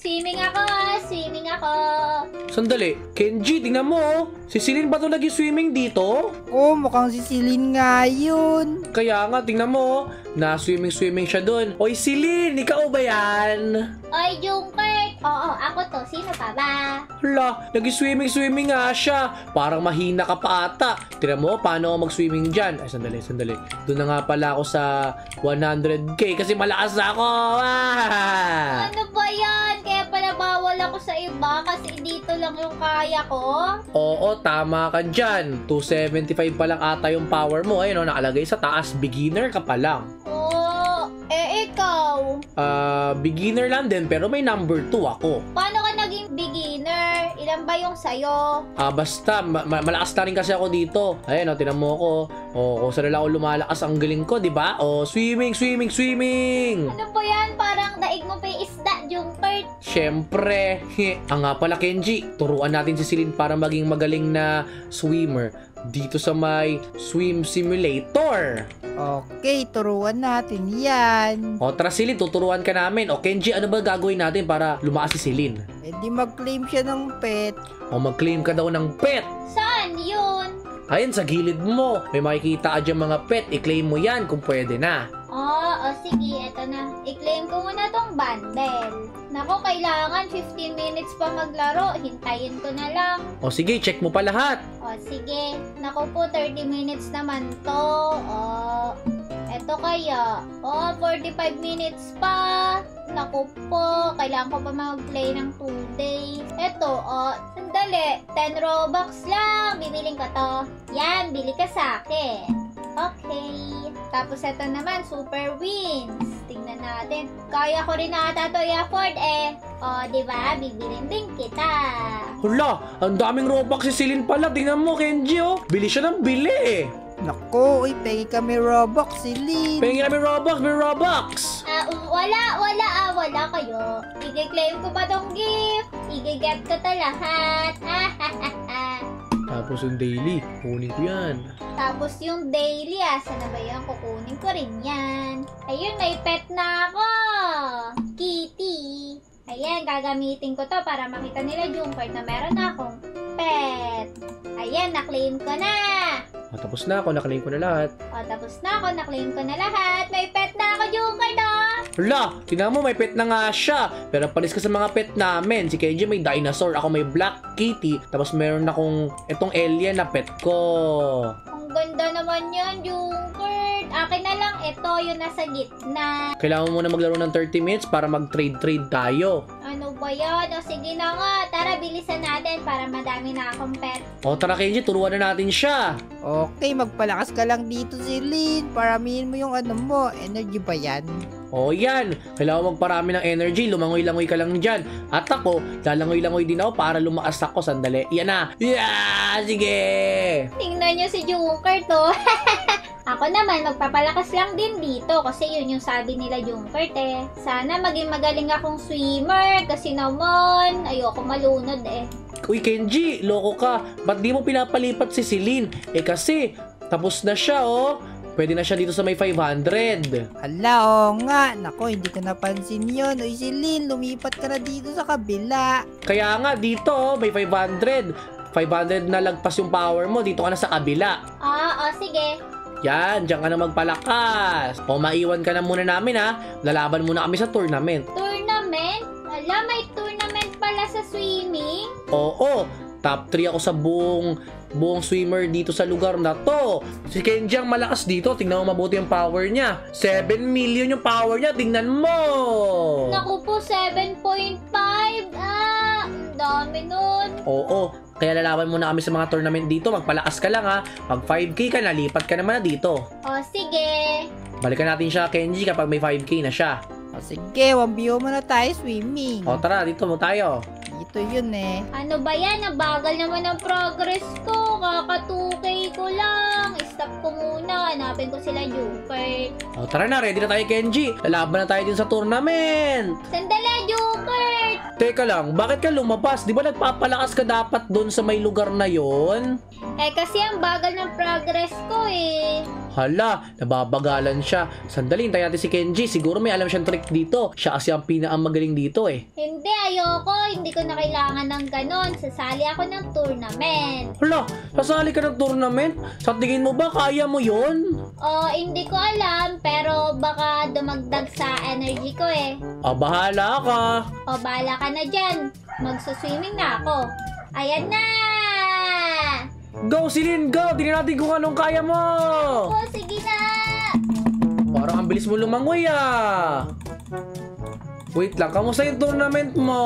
Swimming ako, swimming ako. Sandali, Kenji, tingnan mo oh. Si Celine ba ito nag-swimming dito? Oh, mukhang si Celine nga yun. Kaya nga, tingnan mo oh. Na-swimming siya doon. Oy, Celine, ikaw ba yan? Oy, Junkert. Oo, ako to. Sino pa ba? Hala, nag-swimming nga siya. Parang mahina ka pa ata. Tingnan mo, paano ako mag-swimming dyan? Ay, sandali. Doon na nga pala ako sa 100k kasi malakas ako. Ah! Ano ba yan? Kaya pala bawal ako sa iba kasi dito lang yung kaya ko. Oo, tama ka dyan. 275 pa lang ata yung power mo. Ayun, oh, nakalagay sa taas. Beginner ka pa lang. Oo, ikaw. Beginner lang din pero may number 2 ako. Paano ka naging beginner? Ilan ba yung sayo? Basta, malakas na rin kasi ako dito. Ayun, oh, tinan mo ako. Oh, kung saan lang ako lumalakas ang galing ko, di ba? Oh, swimming! Ano ba yan? Parang daig mo pa yung isda, Junkert. Siyempre. Nga pala, Kenji. Turuan natin si Celine para maging magaling na swimmer dito sa may swim simulator. Okay, turuan natin yan. O, tara Celine, tuturuan ka namin. O, Kenji, ano ba gagawin natin para lumakas si Celine? E di mag-claim siya ng pet. O, mag-claim ka daw ng pet. Saan yun? Ayun, sa gilid mo. May makikita ka dyan mga pet. I-claim mo yan kung pwede na. Sige, eto na. I-claim ko muna tong bundle. Nako, kailangan 15 minutes pa maglaro. Hintayin ko na lang. O, sige, check mo pa lahat. Sige. Nako po, 30 minutes naman to. Eto kaya. 45 minutes pa. Naku po, kailangan ko pa mag-play ng 2 days. Eto, sandali. 10 Robux lang. Bibiling ko to. Yan, bili ka sa akin. Okay. Tapos ito naman, super wins. Tingnan natin. Kaya ko rin ata to i-afford eh. Diba? Bibilin din kita. Hala, ang daming Robux si Celine pala. Tingnan mo, Kenji, oh. Bili siya ng bili. Naku, uy, pengi kami Robux, Celine. Pengi namin Robux, may Robux. Wala kayo. I-claim ko pa tong gift. I-get ko to lahat. Tapos yung daily, kunin ko yan. Tapos yung daily, saan na ba yan? Kukunin ko rin yan. Ayun, may pet na ako. Kitty. Ayan, gagamitin ko to para makita nila Junkert na meron na akong pet. Ayan, na-claim ko na. Tapos na ako, naklaim ko na lahat. Na-claim ko na lahat. May pet na ako, Junkert, Hala, tingnan mo, may pet na nga siya. Pero palis ka sa mga pet namin. Si Kenji may dinosaur, ako may black kitty. Tapos meron akong itong alien na pet ko. Ang ganda naman yan, Junkert. Akin na lang ito, yung nasa gitna. Kailangan mo muna maglaro ng 30 minutes para mag-trade tayo. Ano ba yan? Sige na nga. Tara, bilisan natin para madami na akong pet. O tara Kenji, turuan na natin siya. Okay, magpalakas ka lang dito, Celine. Paramihin mo yung ano mo. Energy ba yan? O yan, kailangan magparami ng energy, lumangoy-langoy ka lang dyan. At ako, lalangoy-langoy din ako para lumakas ako. Sandali, yan na. Yeah, sige. Tingnan nyo si Junkert, Ako naman, magpapalakas lang din dito kasi yun yung sabi nila Junkert eh. Sana maging magaling akong swimmer kasi naman, ayoko malunod eh. Uy Kenji, loko ka. Ba't di mo pinapalipat si Celine? Kasi, tapos na siya Pwede na siya dito sa may 500. Hala, oo nga. Nako, hindi ko napansin yun. Uy, Celine, lumipat ka na dito sa kabila. Kaya nga, dito, may 500. 500 na lagpas yung power mo. Dito ka na sa kabila. Sige. Yan, diyan ka na magpalakas. Maiwan ka na muna namin, Lalaban muna kami sa tournament. Tournament? Ala, may tournament pala sa swimming? Oo, top 3 ako sa buong swimmer dito sa lugar na to. Si Kenji ang malakas dito. Tingnan mo mabuti yung power niya. 7 million yung power niya. Tingnan mo. Naku po, 7.5. Ang dami nun. Oo. Kaya lalaban muna kami sa mga tournament dito. Magpalakas ka lang Pag 5k ka, nalipat ka naman na dito. Sige. Balikan natin siya, Kenji, kapag may 5k na siya. Sige, 1v1 muna tayo swimming. Tara, dito mo tayo. Dito yun eh. Ano ba yan? Nabagal naman ang progress ko. Kaka 2k ko lang. Stop ko muna. Hanapin ko sila Junkert. Tara na, ready na tayo, Kenji. Lalaban na tayo din sa tournament. Sandali, Junkert! Teka lang, bakit ka lumabas? Di ba nagpapalakas ka dapat doon sa may lugar na yon? Eh kasi ang bagal ng progress ko eh. Hala, nababagalan siya. Sandali, hintayin natin si Kenji. Siguro may alam siyang trick dito. Siya kasi ang pinakamagaling dito eh. Hindi, ayoko. Hindi ko na kailangan ng ganon. Sasali ako ng tournament. Hala, sasali ka ng tournament? Sa tingin mo ba kaya mo yon? Hindi ko alam, pero baka dumagdag sa energy ko eh. Bahala ka. Bahala ka na dyan. Magsuswimming na ako. Ayan na! Go, Celine, go! Tingnan natin kung anong kaya mo! Sige na! Parang ang bilis mo lumangoy ah! Wait lang, kamusta yung tournament mo?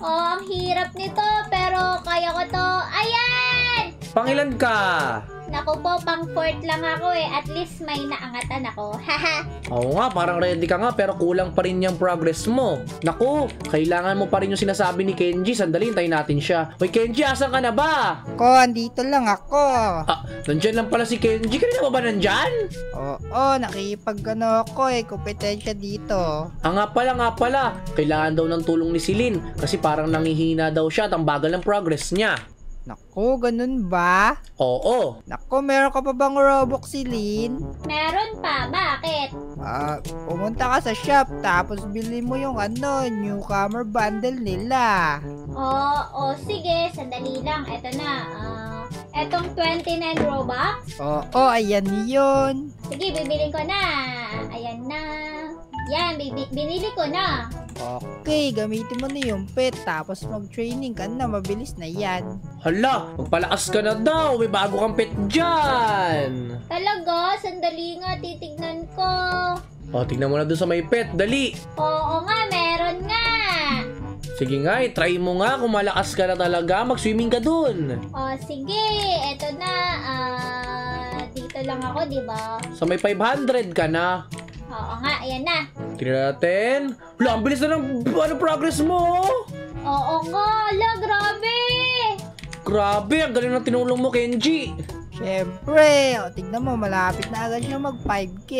Ang hirap nito, pero kaya ko to. Ayan! Pangilan ka? Naku po, pang fourth lang ako eh. At least may naangatan ako. Haha. Oo nga, parang ready ka nga pero kulang pa rin yung progress mo. Naku, kailangan mo pa rin yung sinasabi ni Kenji. Sandali, hintayin natin siya. Hoy Kenji, asan ka na ba? Ko, andito lang ako. Nandyan lang pala si Kenji. Kanina ba nandyan? Oo, nakipag-ano ako eh. Kompetensya dito. Nga pala. Kailangan daw ng tulong ni Celine kasi parang nangihina daw siya at ang bagal ng progress niya. Naku, ganun ba? Oo. Naku, meron ka pa bang Robux, Celine? Meron pa, bakit? Pumunta ka sa shop, tapos bili mo yung newcomer bundle nila. Sige, sandali lang. Eto na, etong 29 Robux. Oo, ayan yun. Sige, bibilin ko na. Ayan na. Yan, binili ko na. Okay, gamitin mo na yung pet, tapos mag-training ka na, mabilis na yan. Hala, magpalakas ka na daw. May bago kang pet dyan. Talaga? Sandali nga, titignan ko. Tignan mo na doon sa may pet. Dali. Oo nga, meron nga. Sige nga, try mo nga kung malakas ka na talaga. Mag-swimming ka dun. Sige. Eto na. Dito lang ako, di ba? Sa may 500 ka na. Oo nga, ayan na. Tingnan natin. Wala, ang bilis na ng progress mo. Oo nga, grabe. Grabe, ang galing ng tinulong mo, Kenji. Siyempre, tignan mo, malapit na agad siya mag 5K.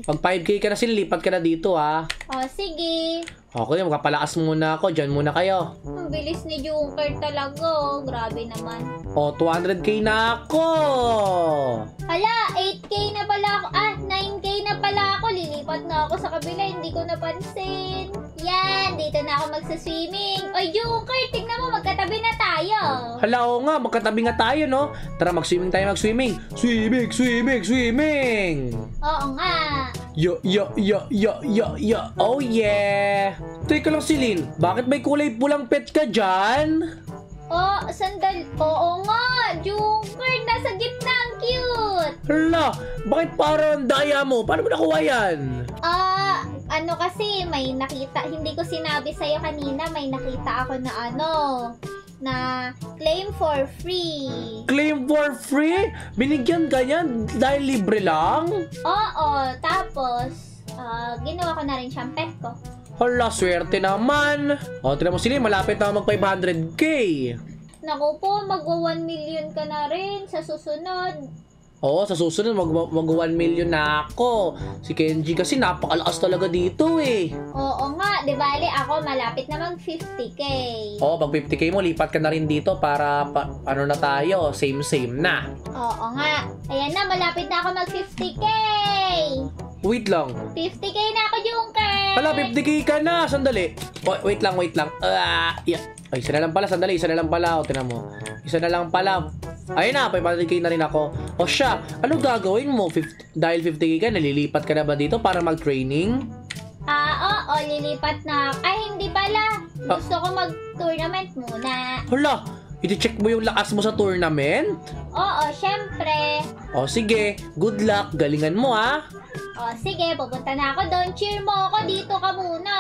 Pag 5K ka na, sinilipat ka na dito, ha. Sige. Okay, magpapalakas muna ako. Diyan muna kayo. Ang bilis ni Junker talaga, grabe naman. 200K na ako. Hala, 8K na pala ako. 9K na pala ako. Lilipat na ako sa kabila, hindi ko napansin. Yan, dito na ako magsaswimming. Oy, Junker, tignan mo, magkatabi na tayo. Hala, oo nga, magkatabi nga tayo, no? Tara, mag-swimming tayo, mag-swimming. Swimming. Oo nga. Yo. Oh, yeah. Teka lang, Celine. Bakit may kulay pulang pet ka dyan? Sandal. Oo nga, Junker, nasa gitna, ang cute. Hala, bakit parang daya mo? Paano mo nakuha yan? Kasi may nakita, hindi ko sinabi sa'yo kanina, may nakita ako na claim for free. Claim for free? Binigyan ka yan dahil libre lang? Oo, tapos, ginawa ko na rin siyang pet ko. Hala, swerte naman. Tignan mo, Celine, malapit na mag 500K. Naku po, magwa 1 million ka na rin sa susunod. Oo, sa susunod, mag 1 million na ako. Si Kenji kasi napakalakas talaga dito eh. Oo nga, di bali ako malapit na mag 50K. Pag 50K mo, lipat ka na rin dito para, ano na tayo, same na. Oo nga, ayan na, malapit na ako mag 50K. Wait lang. 50K na ako, Junker. Hala, 50K ka na. Sandali. Wait lang. Yeah. Ay, isa na lang pala. Sandali, isa na lang pala. Tingnan mo. Isa na lang pala. Ayun na, 500K na rin ako. Siya, ano gagawin mo? Dahil 50K ka, nalilipat ka na ba dito para mag-training? Oo, lilipat na. Ay, hindi pala. Gusto ko mag-tournament muna. Hala, iti-check mo yung lakas mo sa tournament? Oo, syempre. Sige. Good luck. Galingan mo, ha? Sige, pupunta na ako doon. Cheer mo ako, dito ka muna.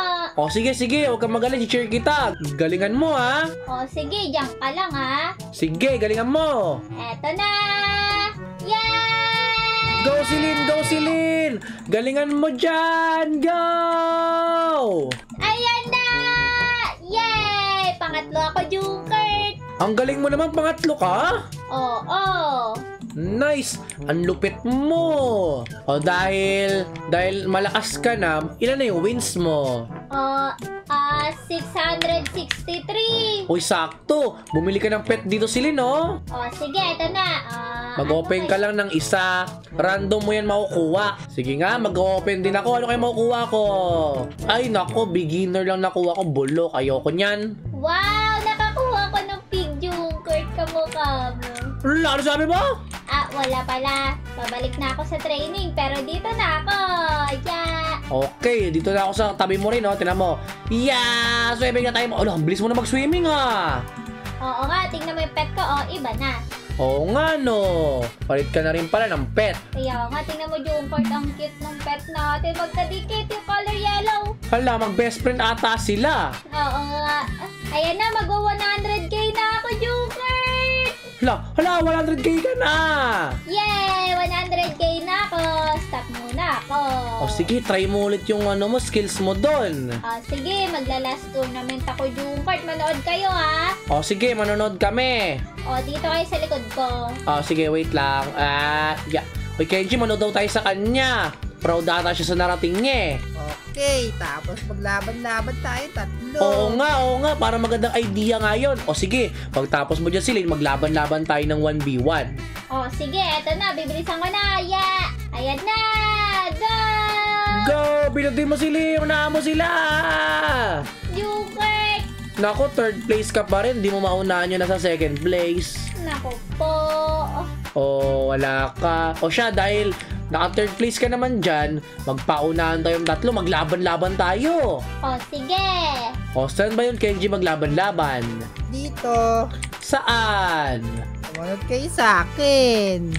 Sige. Huwag kang magaling. I-cheer kita. Galingan mo, ha? Sige, diyan ka lang, ha? Sige, galingan mo. Eto na! Yay! Go, Celine! Galingan mo dyan! Go! Ayan na! Yay! Pangatlo ako, Junker. Ang galing mo naman, pangatlo ka? Oo. Nice! Ang lupit mo! Dahil malakas ka na, ilan na yung wins mo? 663. Uy, sakto. Bumili ka ng pet dito, Silin, no? O, sige, ito na. Mag-open ka lang ng isa. Random mo yan makukuha. Sige nga, mag-open din ako. Ano kayo makukuha ko? Ay, nako, beginner lang nakuha ko. Bulok, ayoko nyan. Wow, nakakuha ko ng pig Junkert kamukha mo. Ano sabi mo? Wala pala. Babalik na ako sa training, pero dito na ako. Yeah. Okay, dito na ako sa tabi mo rin, no? Tingnan mo. Yeah! Swimming na tayo. Ang bilis mo na mag-swimming, ah. Oo nga, tingnan mo yung pet ko. Iba na. Oo nga, no. Palit ka na rin pala ng pet. Kaya nga, tingnan mo Junkert, ang cute ng pet natin. Magkadikit yung color yellow. Hala, mag-best friend ata sila. Oo nga. Ayan na, mag-100k na ako, Junkert. Hala, 100k ka na. Yay! 100k na ako. Stop muna ako. O sige, try mo ulit yung skills mo doon. Sige, magla-last tournament ako, Junkert. Manood kayo, ha? O sige, manonood kami. Dito kayo sa likod ko. O sige, wait lang. Yeah. Uy, Kenji, manood daw tayo sa kanya. Proud ata siya sa narating niya. Okay, tapos maglaban-laban tayo tatlo. Oo nga, para magandang idea nga yun. O sige, pagtapos mo dyan, Silin, maglaban-laban tayo ng 1v1. Sige, eto na, bibilisan ko na. Yeah! Ayan na! Go! Go! Pinutin mo, Silin! Unahan mo sila! Junkert! Nako, third place ka pa rin. Di mo maunahan yun na sa second place. Naku po. O, wala ka. O siya, dahil naka third place ka naman dyan, magpaunahan tayong tatlo, maglaban-laban tayo. Sige. O, saan ba yun, Kenji, maglaban-laban? Dito. Saan? Sumunod kayo sa akin.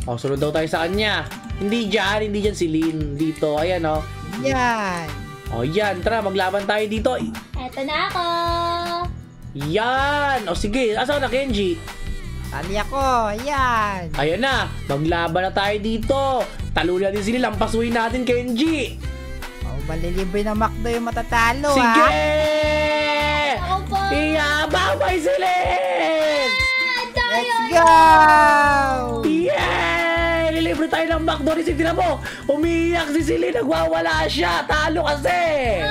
O, sunod daw tayo sa kanya. Hindi dyan si Lin. Dito, ayan o. Yan. O, yan, tara, maglaban tayo dito. Eto na ako. Yan! O, sige, asan ka na, Kenji? Tali ako. Yan. Ayan na, maglaban na tayo dito. Talunin natin sila, lampasuin natin, Kenji. Malilibre ng McDo yung matatalo, Sige! Ako po. Iyababay Silin! Let's go! Yeah! Nilibre tayo ng McDonald's. Tingnan mo, umiiyak si Silin. Nagwawala siya. Talo kasi.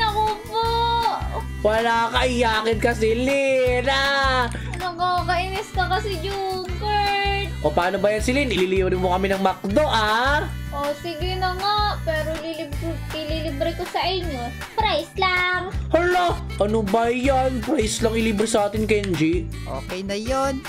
Naku po. Wala ka, iyakin ka, Silin. Nakakainis ka kasi, Junkert. O paano ba yan, Silin? Ililibre mo kami ng McDo, Sige na nga. Pero ililibre ko sa inyo. Price lang. Hala, ano ba yan? Price lang ilibre sa atin, Kenji. Okay na yon.